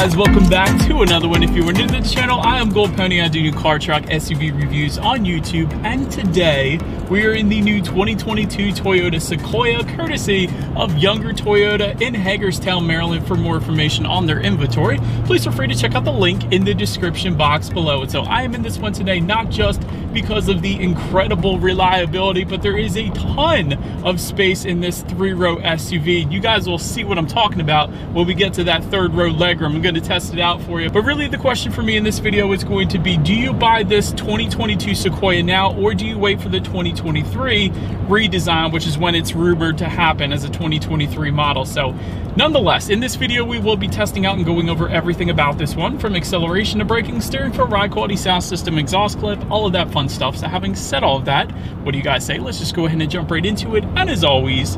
guys, welcome back to another one. If you are new to the channel, I am Gold Pony. I do new car, truck, SUV reviews on YouTube, and today we are in the new 2022 Toyota Sequoia, courtesy of Younger Toyota in Hagerstown, Maryland. For more information on their inventory, please feel free to check out the link in the description box below. And so I am in this one today, not just because of the incredible reliability, but there is a ton of space in this 3-row SUV. You guys will see what I'm talking about when we get to that 3rd row legroom. I'm going to test it out for you. But really the question for me in this video is going to be, do you buy this 2022 Sequoia now, or do you wait for the 2023 redesign, which is when it's rumored to happen as a 2023 model? So nonetheless, in this video we will be testing out and going over everything about this one, from acceleration to braking, steering feel, ride quality, sound system, exhaust clip, all of that fun stuff. So having said all of that, what do you guys say? Let's just go ahead and jump right into it. And as always,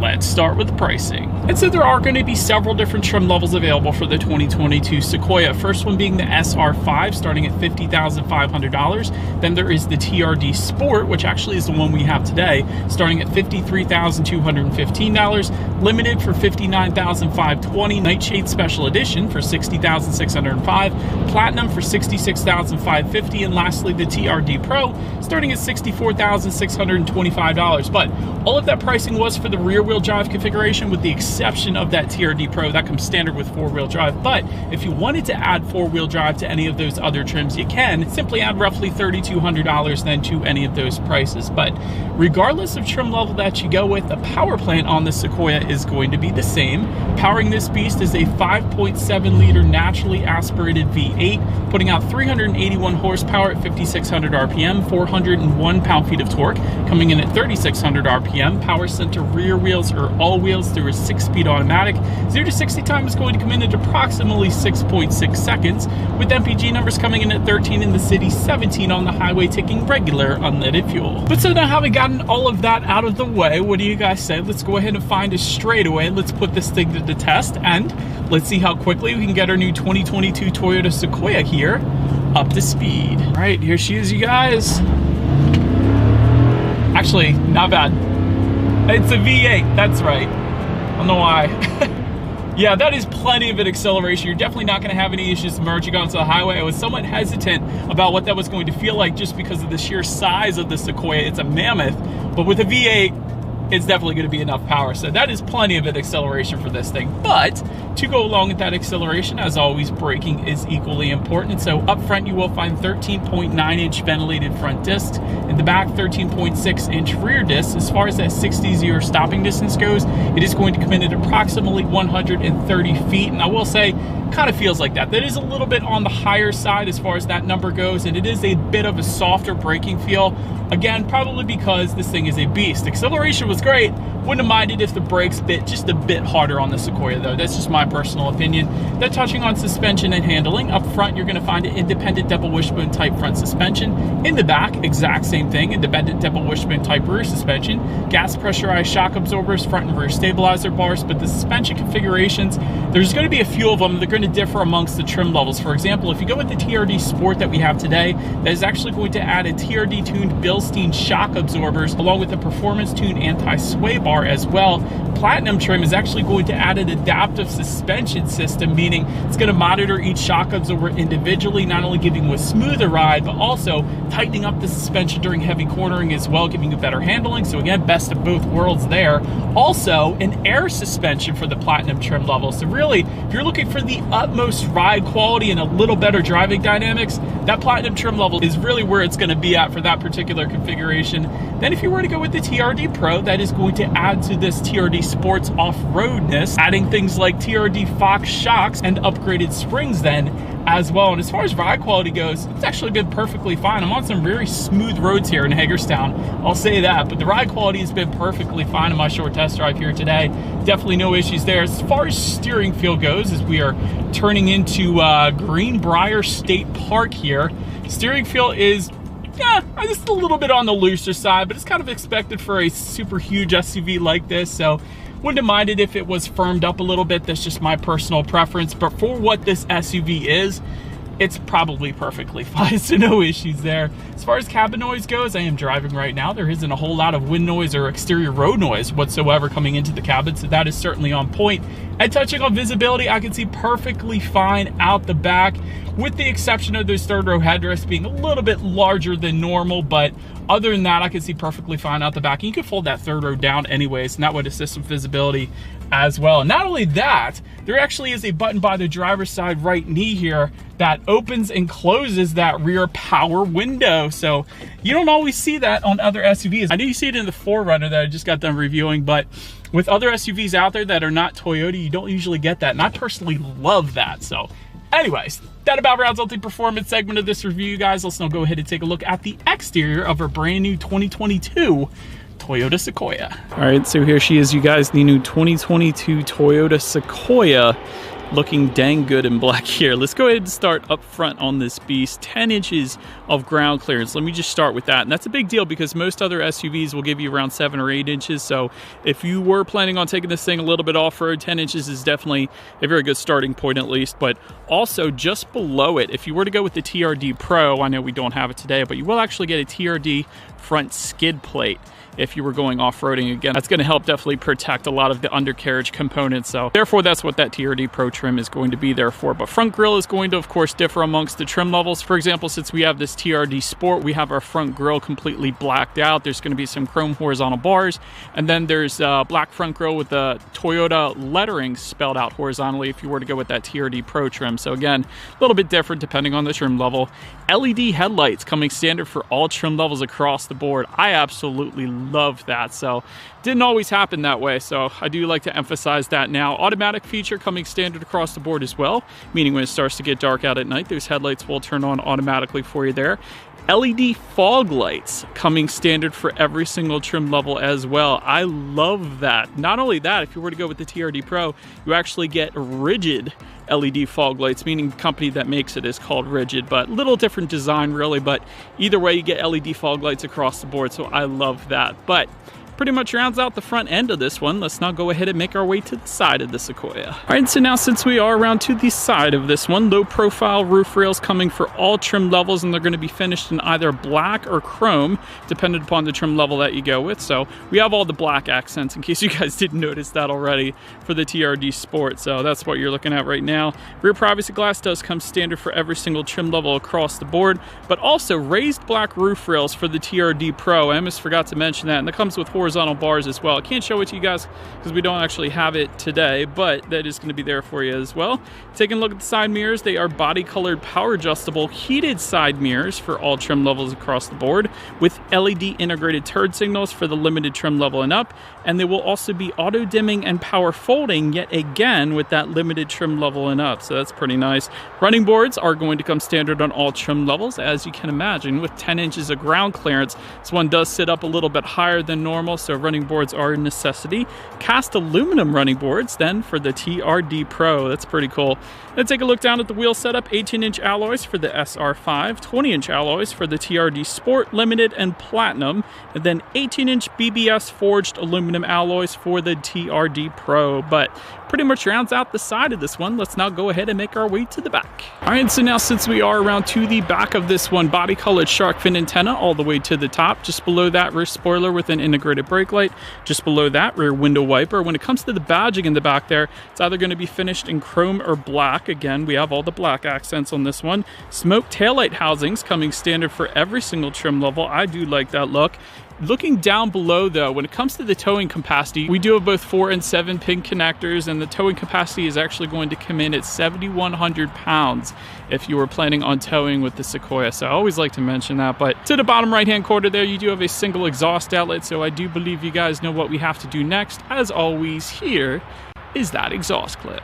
let's start with the pricing. And so there are going to be several different trim levels available for the 2022 Sequoia. First one being the SR5, starting at $50,500. Then there is the TRD Sport, which actually is the one we have today, starting at $53,215. Limited for $59,520. Nightshade Special Edition for $60,605. Platinum for $66,550. And lastly, the TRD Pro, starting at $64,625. But all of that pricing was for the rear-wheel drive configuration, with the exception of that TRD Pro. That comes standard with 4-wheel drive. But if you wanted to add 4-wheel drive to any of those other trims, you can simply add roughly $3,200 then to any of those prices. But regardless of trim level that you go with, the power plant on the Sequoia is going to be the same. Powering this beast is a 5.7 liter naturally aspirated V8, putting out 381 horsepower at 5,600 RPM, 401 pound-feet of torque, coming in at 3,600 RPM. Power center rear wheels or all wheels through a 6-speed automatic. 0 to 60 time is going to come in at approximately 6.6 seconds, with MPG numbers coming in at 13 in the city, 17 on the highway, taking regular unleaded fuel. But so now, having gotten all of that out of the way, what do you guys say? Let's go ahead and find a straightaway. Let's put this thing to the test, and let's see how quickly we can get our new 2022 Toyota Sequoia here up to speed. All right, here she is, you guys. Actually, not bad. It's a V8, that's right. I don't know why. Yeah, that is plenty of an acceleration. You're definitely not going to have any issues merging onto the highway. I was somewhat hesitant about what that was going to feel like just because of the sheer size of the Sequoia. It's a mammoth, but with a V8, it's definitely going to be enough power. So that is plenty of an acceleration for this thing. But to go along with that acceleration, as always, braking is equally important. So up front, you will find 13.9-inch ventilated front discs. In the back, 13.6-inch rear discs. As far as that 60-0 stopping distance goes, it is going to come in at approximately 130 feet. And I will say, kind of feels like that. That is a little bit on the higher side as far as that number goes, and it is a bit of a softer braking feel. Again, probably because this thing is a beast. Acceleration was great. Wouldn't have minded if the brakes bit just a bit harder on the Sequoia, though. That's just my personal opinion. Then touching on suspension and handling, up front, you're going to find an independent double wishbone type front suspension. In the back, exact same thing, independent double wishbone type rear suspension. Gas pressurized shock absorbers, front and rear stabilizer bars. But the suspension configurations, there's going to be a few of them. They're going to differ amongst the trim levels. For example, if you go with the TRD Sport that we have today, that is actually going to add a TRD tuned Bilstein shock absorbers along with a performance tuned anti-sway bar as well. Platinum trim is actually going to add an adaptive suspension system, meaning it's going to monitor each shock absorber individually, not only giving you a smoother ride, but also tightening up the suspension during heavy cornering as well, giving you better handling. So again, best of both worlds there. Also, an air suspension for the Platinum trim level. So really, if you're looking for the utmost ride quality and a little better driving dynamics, that Platinum trim level is really where it's going to be at for that particular configuration. Then if you were to go with the TRD Pro, that is going to add to this TRD Sports off-roadness, adding things like TRD Fox shocks and upgraded springs then as well. And as far as ride quality goes, it's actually been perfectly fine. I'm on some very smooth roads here in Hagerstown, I'll say that, but the ride quality has been perfectly fine in my short test drive here today. Definitely no issues there. As far as steering feel goes, as we are turning into Greenbrier State Park here, steering feel is just a little bit on the looser side, but it's kind of expected for a super huge SUV like this. So wouldn't have minded if it was firmed up a little bit. That's just my personal preference. But for what this SUV is, it's probably perfectly fine, so no issues there. As far as cabin noise goes, I am driving right now. There isn't a whole lot of wind noise or exterior road noise whatsoever coming into the cabin, so that is certainly on point. And touching on visibility, I can see perfectly fine out the back, with the exception of those third row headrests being a little bit larger than normal, but other than that, I can see perfectly fine out the back. And you can fold that third row down anyways, and that would assist with visibility as well. And not only that, there actually is a button by the driver's side right knee here that opens and closes that rear power window. So you don't always see that on other SUVs. I know you see it in the 4Runner that I just got done reviewing, but with other SUVs out there that are not Toyota, you don't usually get that. And I personally love that. So anyways, that about rounds out the performance segment of this review, you guys. Let's now go ahead and take a look at the exterior of our brand new 2022 Toyota Sequoia. All right, so here she is, you guys, the new 2022 Toyota Sequoia. Looking dang good in black here. Let's go ahead and start up front on this beast. 10 inches of ground clearance. Let me just start with that. And that's a big deal because most other SUVs will give you around 7 or 8 inches. So if you were planning on taking this thing a little bit off-road, 10 inches is definitely a very good starting point at least. But also just below it, if you were to go with the TRD Pro, I know we don't have it today, but you will actually get a TRD front skid plate. If you were going off-roading, again, that's going to help definitely protect a lot of the undercarriage components. So therefore, that's what that TRD Pro trim is going to be there for. But front grille is going to, of course, differ amongst the trim levels. For example, since we have this TRD Sport, we have our front grille completely blacked out. There's going to be some chrome horizontal bars. And then there's black front grille with the Toyota lettering spelled out horizontally if you were to go with that TRD Pro trim. So again, a little bit different depending on the trim level. LED headlights coming standard for all trim levels across the board. I absolutely love that. So didn't always happen that way, so I do like to emphasize that now. Automatic feature coming standard across the board as well, meaning when it starts to get dark out at night, those headlights will turn on automatically for you there. LED fog lights coming standard for every single trim level as well. I love that. Not only that, if you were to go with the TRD Pro, you actually get rigid LED fog lights, meaning the company that makes it is called Rigid, but little different design really, but either way you get LED fog lights across the board, so I love that. But pretty much rounds out the front end of this one. Let's now go ahead and make our way to the side of the Sequoia. All right, so now since we are around to the side of this one, low profile roof rails coming for all trim levels, and they're going to be finished in either black or chrome, depending upon the trim level that you go with. So we have all the black accents, in case you guys didn't notice that already, for the TRD Sport. So that's what you're looking at right now. Rear privacy glass does come standard for every single trim level across the board, but also raised black roof rails for the TRD Pro. I almost forgot to mention that, and that comes with horizontal bars as well. I can't show it to you guys because we don't actually have it today, but that is going to be there for you as well. Taking a look at the side mirrors, they are body colored power adjustable heated side mirrors for all trim levels across the board, with LED integrated turn signals for the limited trim level and up, and they will also be auto dimming and power folding yet again with that limited trim level and up, so that's pretty nice. Running boards are going to come standard on all trim levels, as you can imagine. With 10 inches of ground clearance, this one does sit up a little bit higher than normal, so running boards are a necessity. Cast aluminum running boards then for the TRD Pro. That's pretty cool. Then take a look down at the wheel setup. 18-inch alloys for the SR5, 20-inch alloys for the TRD Sport, Limited, and Platinum, and then 18-inch BBS forged aluminum alloys for the TRD Pro. But pretty much rounds out the side of this one. Let's now go ahead and make our way to the back. All right, so now since we are around to the back of this one, body colored shark fin antenna all the way to the top. Just below that, rear spoiler with an integrated brake light. Just below that, rear window wiper. When it comes to the badging in the back there, it's either going to be finished in chrome or black. Again, we have all the black accents on this one. Smoke taillight housings coming standard for every single trim level. I do like that look. Looking down below though, when it comes to the towing capacity, we do have both 4 and 7 pin connectors, and the towing capacity is actually going to come in at 7,100 pounds if you were planning on towing with the Sequoia. So I always like to mention that. But to the bottom right hand corner there, you do have a single exhaust outlet, so I do believe you guys know what we have to do next. As always, here is that exhaust clip.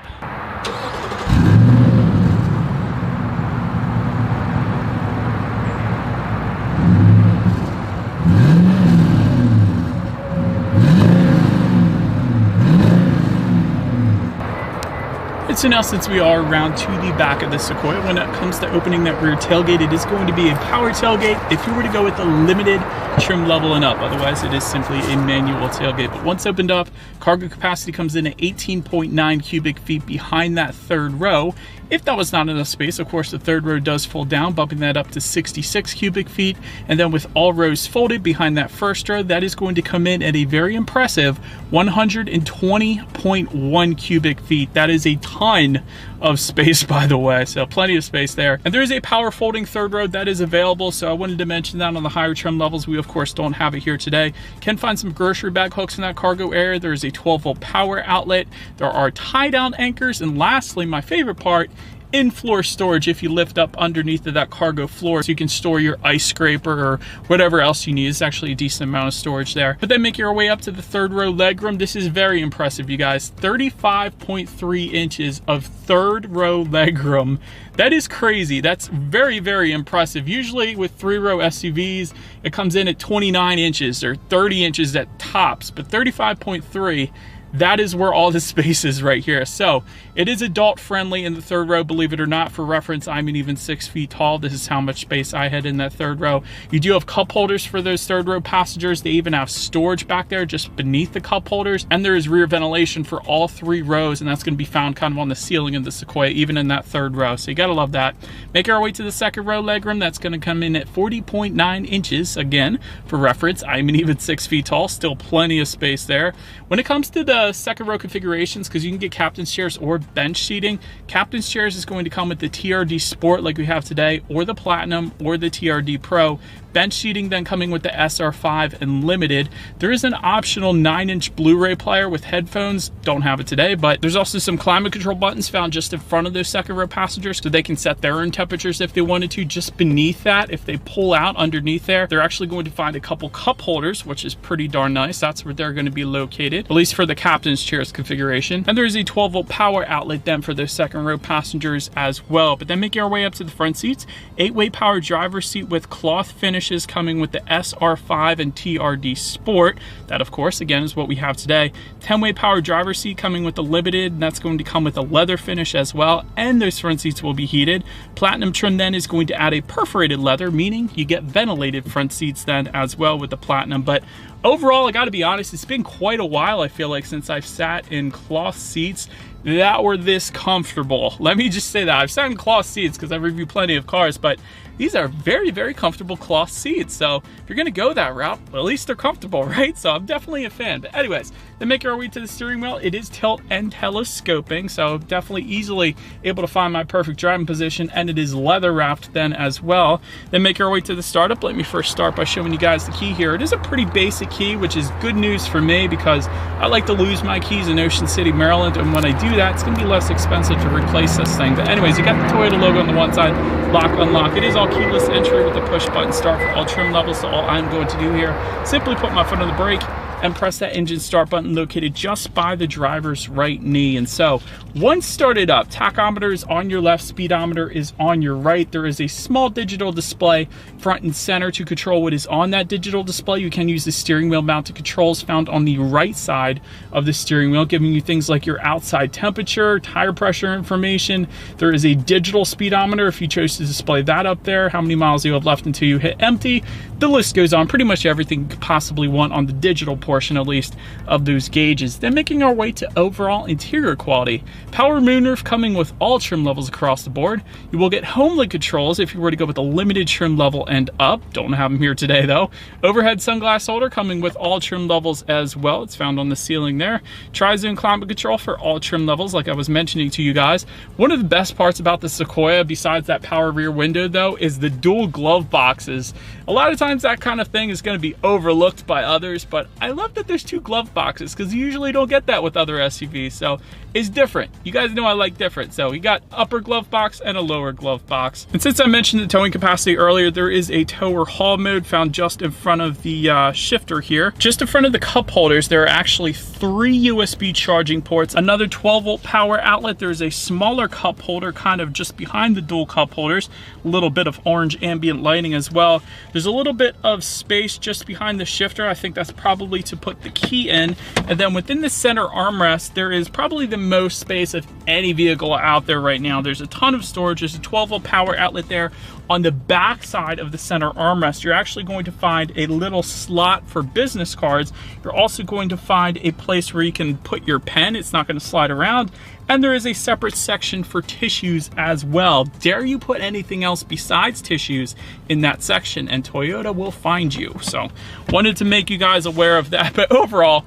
So now, since we are around to the back of the Sequoia, when it comes to opening that rear tailgate, it is going to be a power tailgate if you were to go with the limited trim level and up. Otherwise, it is simply a manual tailgate. But once opened up, cargo capacity comes in at 18.9 cubic feet behind that third row. If that was not enough space, of course, the third row does fold down, bumping that up to 66 cubic feet. And then with all rows folded behind that first row, that is going to come in at a very impressive 120.1 cubic feet. That is a ton of space, by the way, so plenty of space there. And there is a power folding third row that is available, so I wanted to mention that on the higher trim levels. We, of course, don't have it here today. Can find some grocery bag hooks in that cargo area. There is a 12-volt power outlet. There are tie-down anchors, and lastly, my favorite part, in-floor storage if you lift up underneath of that cargo floor, so you can store your ice scraper or whatever else you need. It's actually a decent amount of storage there. But then make your way up to the third row legroom. This is very impressive, you guys. 35.3 inches of third row legroom. That is crazy. That's very, very impressive. Usually with 3-row SUVs, it comes in at 29 inches or 30 inches at tops, but 35.3, that is where all the space is right here. So it is adult friendly in the third row, believe it or not. For reference, I'm an even 6 feet tall. This is how much space I had in that third row. You do have cup holders for those third row passengers. They even have storage back there just beneath the cup holders. And there is rear ventilation for all 3 rows. And that's going to be found kind of on the ceiling of the Sequoia, even in that third row. So you got to love that. Make our way to the second row legroom. That's going to come in at 40.9 inches. Again, for reference, I'm an even 6 feet tall. Still plenty of space there. When it comes to the second row configurations, because you can get captain's chairs or bench seating, captain's chairs is going to come with the TRD Sport like we have today, or the Platinum, or the TRD Pro. Bench seating then coming with the SR5 and Limited. There is an optional 9-inch Blu-ray player with headphones. Don't have it today, but there's also some climate control buttons found just in front of those second row passengers, so they can set their own temperatures if they wanted to. Just beneath that, if they pull out underneath there, they're actually going to find a couple cup holders, which is pretty darn nice. That's where they're going to be located, at least for the captain's chairs configuration. And there's a 12-volt power outlet then for those second row passengers as well. But then making our way up to the front seats, 8-way power driver's seat with cloth finish coming with the SR5 and TRD Sport. That, of course, again, is what we have today. 10-way power driver's seat coming with the Limited, and that's going to come with a leather finish as well, and those front seats will be heated. Platinum trim then is going to add a perforated leather, meaning you get ventilated front seats then as well with the Platinum. But overall, I got to be honest, it's been quite a while, I feel like, since I've sat in cloth seats that were this comfortable. Let me just say that. I've sat in cloth seats because I've reviewed plenty of cars, but these are very, very comfortable cloth seats. So if you're going to go that route, well, at least they're comfortable, right? So I'm definitely a fan. But anyways, then making our way to the steering wheel, it is tilt and telescoping, so definitely easily able to find my perfect driving position, and it is leather wrapped then as well. Then make our way to the startup. Let me first start by showing you guys the key here. It is a pretty basic key, which is good news for me because I like to lose my keys in Ocean City, Maryland, and when I do that, it's going to be less expensive to replace this thing. But anyways, you got the Toyota logo on the one side, lock, unlock. It is all keyless entry with the push button start for all trim levels. So all I'm going to do here, simply put my foot on the brake and press that engine start button located just by the driver's right knee. And so once started up, tachometer is on your left, speedometer is on your right. There is a small digital display front and center to control what is on that digital display. You can use the steering wheel mounted controls found on the right side of the steering wheel, giving you things like your outside temperature, tire pressure information. There is a digital speedometer if you chose to display that up there, how many miles you have left until you hit empty. The list goes on, pretty much everything you could possibly want on the digital portion, at least, of those gauges. Then making our way to overall interior quality. Power moonroof coming with all trim levels across the board. You will get HomeLink controls if you were to go with a limited trim level and up. Don't have them here today though. Overhead sunglass holder coming with all trim levels as well. It's found on the ceiling there. Tri-zone climate control for all trim levels, like I was mentioning to you guys. One of the best parts about the Sequoia, besides that power rear window though, is the dual glove boxes. A lot of times that kind of thing is going to be overlooked by others, but I love that there's 2 glove boxes because you usually don't get that with other SUVs. So it's different. You guys know I like different. So you got upper glove box and a lower glove box. And since I mentioned the towing capacity earlier, there is a tow or haul mode found just in front of the shifter here. Just in front of the cup holders, there are actually 3 USB charging ports, another 12-volt power outlet. There's a smaller cup holder kind of just behind the dual cup holders, a little bit of orange ambient lighting as well. There's a little bit of space just behind the shifter. I think that's probably ability to put the key in. And then within the center armrest, there is probably the most space of any vehicle out there right now. There's a ton of storage. There's a 12-volt power outlet there. On the back side of the center armrest, you're actually going to find a little slot for business cards. You're also going to find a place where you can put your pen. It's not going to slide around. And there is a separate section for tissues as well. Dare you put anything else besides tissues in that section, and Toyota will find you. So wanted to make you guys aware of that. But overall,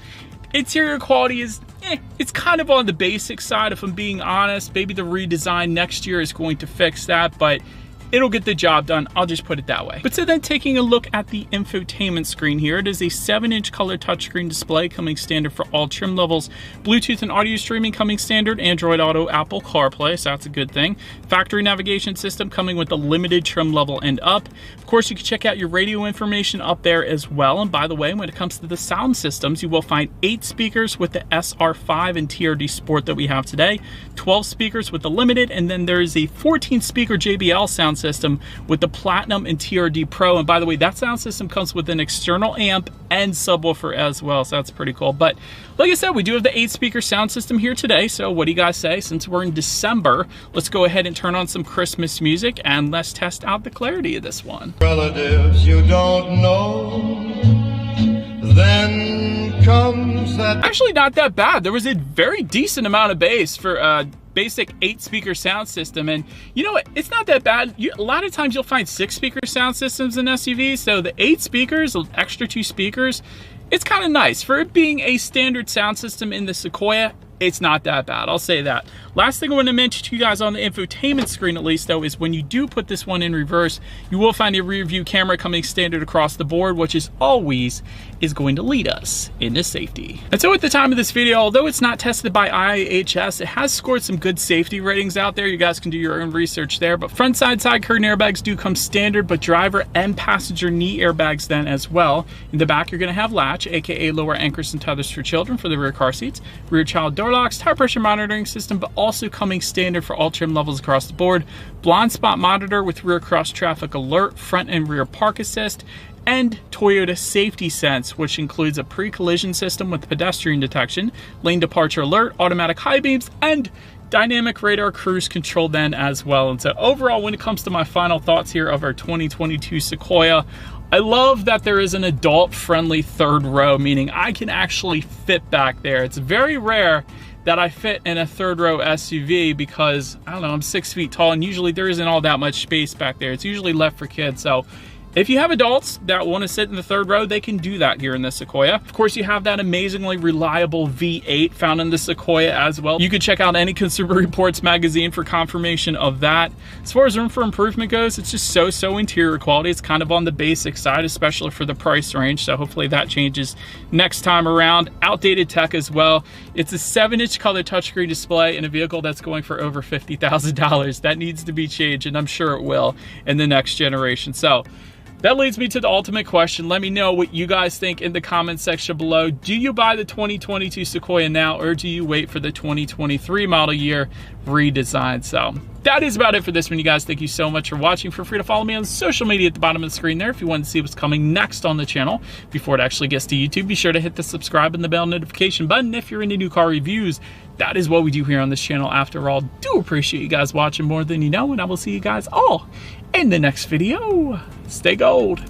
interior quality is it's kind of on the basic side, if I'm being honest. Maybe the redesign next year is going to fix that, but it'll get the job done. I'll just put it that way. But so then taking a look at the infotainment screen here, it is a 7-inch color touchscreen display coming standard for all trim levels. Bluetooth and audio streaming coming standard. Android Auto, Apple CarPlay, so that's a good thing. Factory navigation system coming with a limited trim level and up. Of course, you can check out your radio information up there as well. And by the way, when it comes to the sound systems, you will find 8 speakers with the SR5 and TRD Sport that we have today, 12 speakers with the limited, and then there is a 14 speaker JBL sound system with the Platinum and TRD Pro. And by the way, that sound system comes with an external amp and subwoofer as well, so that's pretty cool. But like I said, we do have the 8-speaker sound system here today. So what do you guys say? Since we're in December, let's go ahead and turn on some Christmas music and let's test out the clarity of this one. Relatives you don't know, then comes that. Actually not that bad. There was a very decent amount of bass for basic 8-speaker sound system, and you know what, it's not that bad. A lot of times you'll find 6-speaker sound systems in SUVs, so the 8 speakers, extra 2 speakers, it's kind of nice. For it being a standard sound system in the Sequoia, it's not that bad, I'll say that. Last thing I want to mention to you guys on the infotainment screen at least though, is when you do put this one in reverse, you will find a rear view camera coming standard across the board, which is always going to lead us into safety. And so at the time of this video, although it's not tested by IIHS, it has scored some good safety ratings out there. You guys can do your own research there, but front side curtain airbags do come standard, but driver and passenger knee airbags then as well. In the back, you're going to have latch, aka lower anchors and tethers for children for the rear car seats, rear child door locks, tire pressure monitoring system, but also coming standard for all trim levels across the board, blind spot monitor with rear cross traffic alert, front and rear park assist, and Toyota Safety Sense, which includes a pre-collision system with pedestrian detection, lane departure alert, automatic high beams, and dynamic radar cruise control then as well. And so overall, when it comes to my final thoughts here of our 2022 Sequoia, I love that there is an adult-friendly third row, meaning I can actually fit back there. It's very rare that I fit in a third row SUV because, I don't know, I'm 6 feet tall and usually there isn't all that much space back there. It's usually left for kids. So if you have adults that want to sit in the third row, they can do that here in the Sequoia. Of course, you have that amazingly reliable V8 found in the Sequoia as well. You could check out any Consumer Reports magazine for confirmation of that. As far as room for improvement goes, it's just so interior quality. It's kind of on the basic side, especially for the price range. So hopefully that changes next time around. Outdated tech as well. It's a 7-inch color touchscreen display in a vehicle that's going for over $50,000. That needs to be changed, and I'm sure it will in the next generation. So that leads me to the ultimate question. Let me know what you guys think in the comments section below. Do you buy the 2022 Sequoia now, or do you wait for the 2023 model year redesign? So that is about it for this one, you guys. Thank you so much for watching. Feel free to follow me on social media at the bottom of the screen there if you want to see what's coming next on the channel. Before it actually gets to YouTube, be sure to hit the subscribe and the bell notification button if you're into new car reviews. That is what we do here on this channel after all. Do appreciate you guys watching more than you know, and I will see you guys all in the next video. Stay gold.